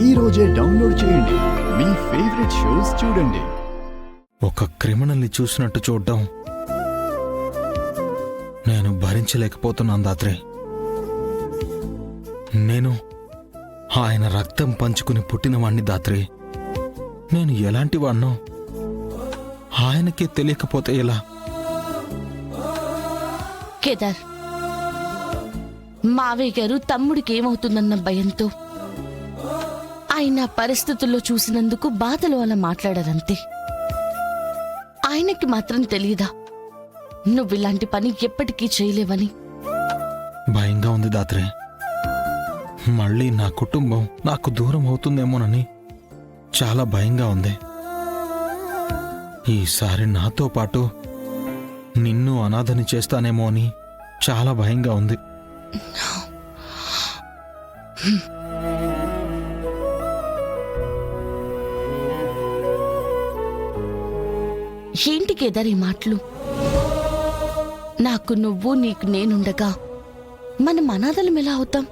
ఈ రోజే డౌన్లోడ్ చేయండి. మీ ఫేవరెట్ షోస్ చూడండి. ఒక క్రిమినల్ని చూసినట్టు చూడ్డం నేను భరించలేకపోతున్నాను దాత్రే. నేను ఆయన రక్తం పంచుకుని పుట్టినవాణ్ణి దాత్రే. నేను ఎలాంటి వాణ్ణో ఆయనకే తెలియకపోతే ఎలా? కేదార్, మావయ్య గారు తమ్ముడికి ఏమవుతుందన్న భయంతో ఆయన పరిస్థితుల్లో చూసినందుకు బాధలో అలా మాట్లాడారంతే. ఆయనకి మాత్రం తెలియదా నువ్విలాంటి పని ఎప్పటికీ చేయలేవని? భయంగా ఉంది దాత్రే. మళ్ళీ నా కుటుంబం నాకు దూరం అవుతుందేమోనని చాలా భయంగా ఉంది. ఈసారి నాతో పాటు నిన్ను అనాథని చేస్తానేమో అని చాలా భయంగా ఉంది. ఏంటి కేదార్ ఈ మాటలు? నాకు నువ్వు, నీకు నేనుండగా మనం అనాథలం ఎలా అవుతాం?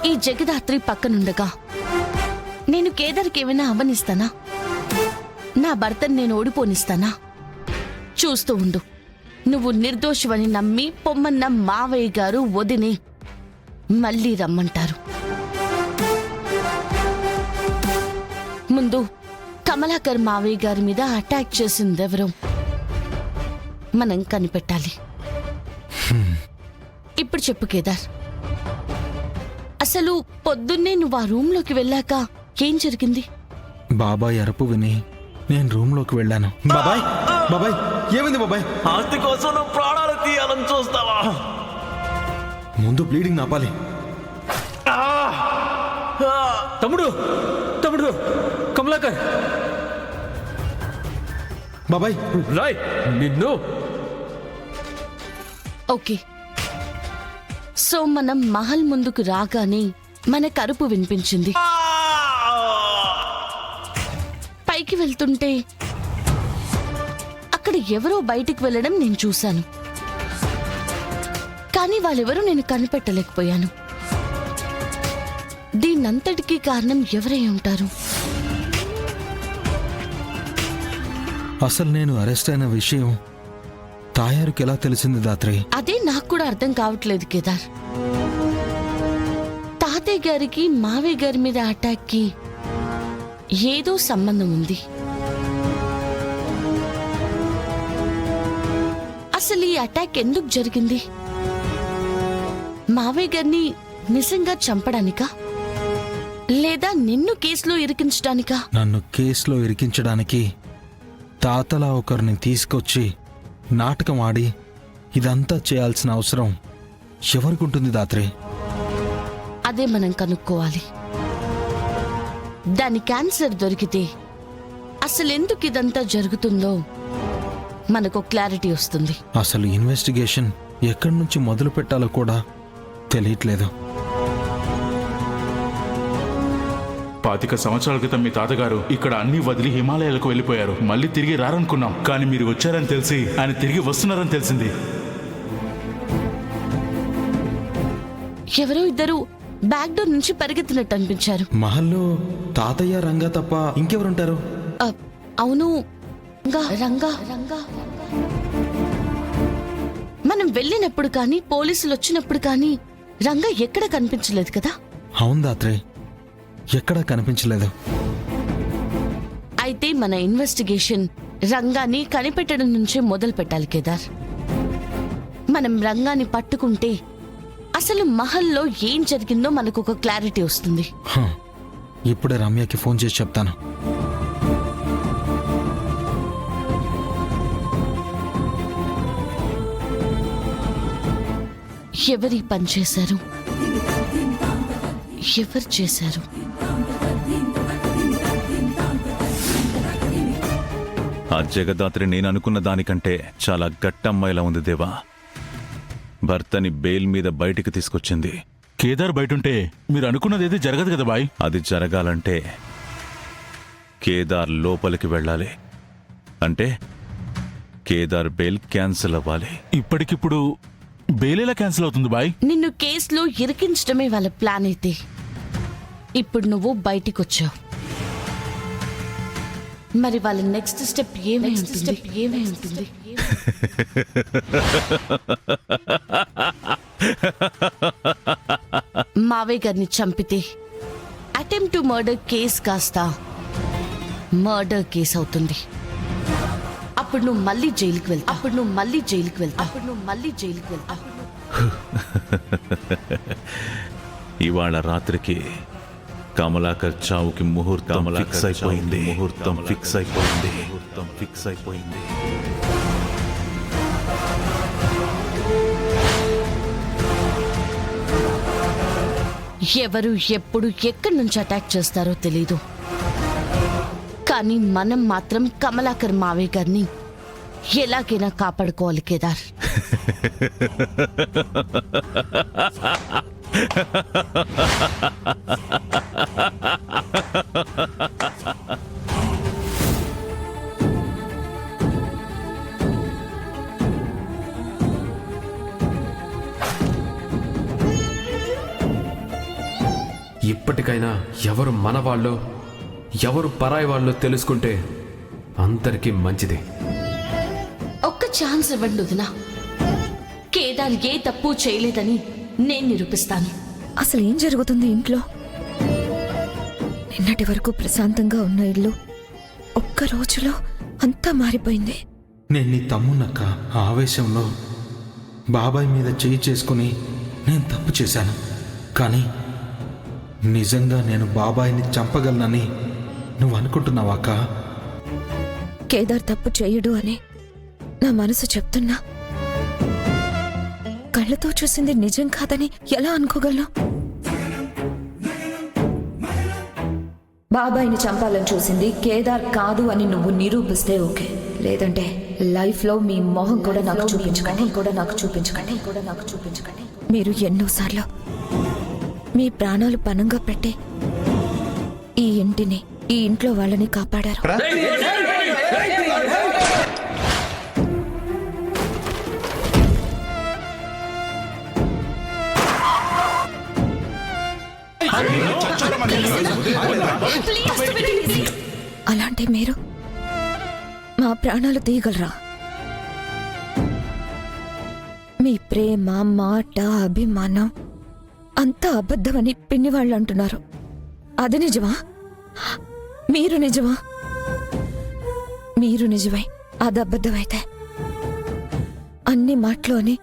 ఈ జగదాత్రి పక్కనుండగా నేను కేదార్కి ఏమైనా అవనిస్తానా? నా భర్తను నేను ఓడిపోనిస్తానా? చూస్తూ ఉండు, నువ్వు నిర్దోషివని నమ్మి పొమ్మన్న మావయ్య గారు వదిని మళ్ళీ రమ్మంటారు. ముందు కమలాకర్ మావయ్య గారి మీద అటాక్ చేసిందెవరో మనం కనిపెట్టాలి. ఇప్పుడు చెప్పు కేదార్, అసలు పొద్దున్నే నువ్వు ఆ రూంలోకి వెళ్ళాక ఏం జరిగింది? బాబాయ్ అరుపు విని నేను రూంలోకి వెళ్ళాను. బాబాయ్, బాబాయ్, ఏమైంది బాబాయ్? ఆస్తి కోసం నువ్వు ప్రాణాలు తీయాలని చూస్తావా? ముందు బ్లీడింగ్ ఆపాలి. తమ్ముడు, తమ్ముడు, కమలాకర్, బాబాయ్ రాయ్ నిన్ను. ఓకే, సో మనం మహల్ ముందుకు రాగానే మన కరుపు వినిపించింది. పైకి వెళ్తుంటే అక్కడ ఎవరో బయటికి వెళ్ళడం నేను చూశాను. కానీ వాళ్ళెవరూ నేను కనిపెట్టలేకపోయాను. దీనంతటికీ కారణం ఎవరై ఉంటారు? అసలు నేను అరెస్ట్ అయిన విషయం తాయారుకి ఎలా తెలిసింది దాత్రే? అదే నాకు కూడా అర్థం కావట్లేదు కేదార్. తాతయ్య గారికి మావయ్య గారి మీద అటాక్కి ఏదో సంబంధం ఉంది. అసలు ఈ అటాక్ ఎందుకు జరిగింది? మావయ్య గారిని నిజంగా చంపడానికా, లేదా నిన్ను కేసులో ఇరికించడానికా? నన్ను కేసులో ఇరికించడానికి తాతలా ఒకరిని తీసుకొచ్చి నాటకం ఆడి ఇదంతా చేయాల్సిన అవసరం ఎవరికుంటుంది దాత్రే? అదే మనం కనుక్కోవాలి. దాని క్యాన్సర్ దొరికితే అసలెందుకు ఇదంతా జరుగుతుందో మనకు క్లారిటీ వస్తుంది. అసలు ఇన్వెస్టిగేషన్ ఎక్కడి నుంచి మొదలు పెట్టాలో కూడా తెలియట్లేదు. 25 సంవత్సరాల క్రితం మీ తాతగారు ఇక్కడ అన్ని వదిలి హిమాలయాలకు వెళ్ళిపోయారు. మళ్ళీ తిరిగి రారనుకున్నాం, కానీ మీరు వచ్చారని తెలిసి ఆయన తిరిగి వస్తున్నారని తెలిసింది. ఎవరో ఇద్దరు బ్యాక్ డోర్ నుంచి పరిగెత్తినట్టు అనిపించారు. మహల్లో తాతయ్య రంగా తప్ప ఇంకెవరుంటారు? అవును, రంగా. మనం వెళ్ళినప్పుడు కానీ పోలీసులు వచ్చినప్పుడు కానీ రంగా ఎక్కడ కనిపించలేదు కదా? అవును దాత్రే, ఎక్కడా కనిపించలేదు. అయితే మన ఇన్వెస్టిగేషన్ రంగాన్ని కనిపెట్టడం నుంచే మొదలు పెట్టాలి కేదార్. మనం రంగాన్ని పట్టుకుంటే అసలు మహల్లో ఏం జరిగిందో మనకు ఒక క్లారిటీ వస్తుంది. ఇప్పుడే రమ్యకి ఫోన్ చేసి చెప్తాను. ఎవరి పని చేశారు, ఎవరు చేశారు? ఆ జగదాత్రి నేను అనుకున్న దానికంటే చాలా గట్టమ్మాయిలా ఉంది దేవా. భర్తని బెయిల్ మీద బయటికి తీసుకొచ్చింది. కేదార్ బయటుంటే మీరు అనుకున్నదేది జరగదు కదా బాయ్. అది జరగాలంటే కేదార్ లోపలికి వెళ్ళాలి. అంటే కేదార్ బెయిల్ క్యాన్సిల్ అవ్వాలి. ఇప్పటికిప్పుడు బెయిల్ ఎలా క్యాన్సిల్ అవుతుంది బాయ్? నిన్ను కేసులో ఇరికించడమే వాళ్ళ ప్లాన్ అయితే ఇప్పుడు నువ్వు బయటికి వచ్చావు. మరి వాళ్ళ నెక్స్ట్ స్టెప్ ఏమై ఉంటుంది? మావయ్య గారిని చంపితే అటెంప్ట్ టు మర్డర్ కేస్ కాస్త మర్డర్ కేసు అవుతుంది. అప్పుడు నువ్వు మళ్ళీ జైలుకి వెళ్తావు. ఇవాళ రాత్రికి కమలాకర్ చావుకి ముహూర్తం ఫిక్స్ అయిపోయింది. ఎవరు ఎప్పుడు ఎక్కడి నుంచి అటాక్ చేస్తారో తెలీదు. కానీ మనం మాత్రం కమలాకర్ మావయ్య గారిని ఎలాగైనా కాపాడుకోవాలి కేదార్. ఇప్పటికైనా ఎవరు మన వాళ్ళో ఎవరు పరాయి వాళ్ళో తెలుసుకుంటే అందరికీ మంచిది. ఒక్క ఛాన్స్ ఇవ్వండి వదినా. కేదార్ ఏ తప్పు చేయలేదని నేను నిరూపిస్తాను. అసలు ఏం జరుగుతుంది ఇంట్లో? నిన్నటి వరకు ప్రశాంతంగా ఉన్న ఇల్లు ఒక్క రోజులో అంతా మారిపోయింది. నేను నీ తమ్మునక్క. ఆవేశంలో బాబాయ్ మీద చేయి చేసుకుని నేను తప్పు చేశాను. కానీ నిజంగా నేను బాబాయిని చంపగలనని నువ్వు అనుకుంటున్నావాక? కేదార్ తప్పు చేయడు అని నా మనసు చెప్తున్నా కళ్ళతో చూసింది నిజం కాదని ఎలా అనుకోగలను? బాబాయిని చంపాలని చూసింది కేదార్ కాదు అని నువ్వు నిరూపిస్తే ఓకే. లేదంటే లైఫ్ లో మీ మొహం కూడా నాకు చూపించకండి. మీరు ఎన్నోసార్లు మీ ప్రాణాలు పణంగా పెట్టి ఈ ఇంటిని, ఈ ఇంట్లో వాళ్ళని కాపాడారు. అలాంటి మీరు మా ప్రాణాలు తీయగలరా? మీ ప్రేమ, మాట, అభిమానం అంతా అబద్ధమని పిన్ని వాళ్ళు అంటున్నారు. అది నిజమా? మీరు నిజమై అది అబద్ధమైతే అన్ని మాటలోని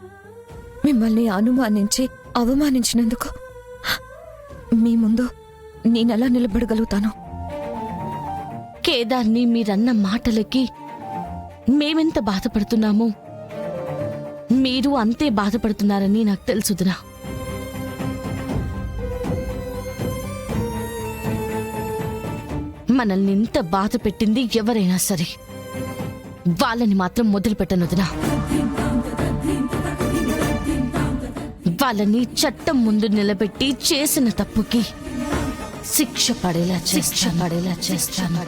మిమ్మల్ని అనుమానించి అవమానించినందుకు మీ ముందు నేనెలా నిలబడగలుగుతాను? కేదార్ని మీరన్న మాటలకి మేమెంత బాధపడుతున్నామో మీరు అంతే బాధపడుతున్నారని నాకు తెలుసుదినా. మనల్ని ఇంత బాధ పెట్టింది ఎవరైనా సరే వాళ్ళని మాత్రం మొదలుపెట్టనుదినా. వాళ్ళని చట్టం ముందు నిలబెట్టి చేసిన తప్పుకి శిక్ష పడేలా చేస్తాను.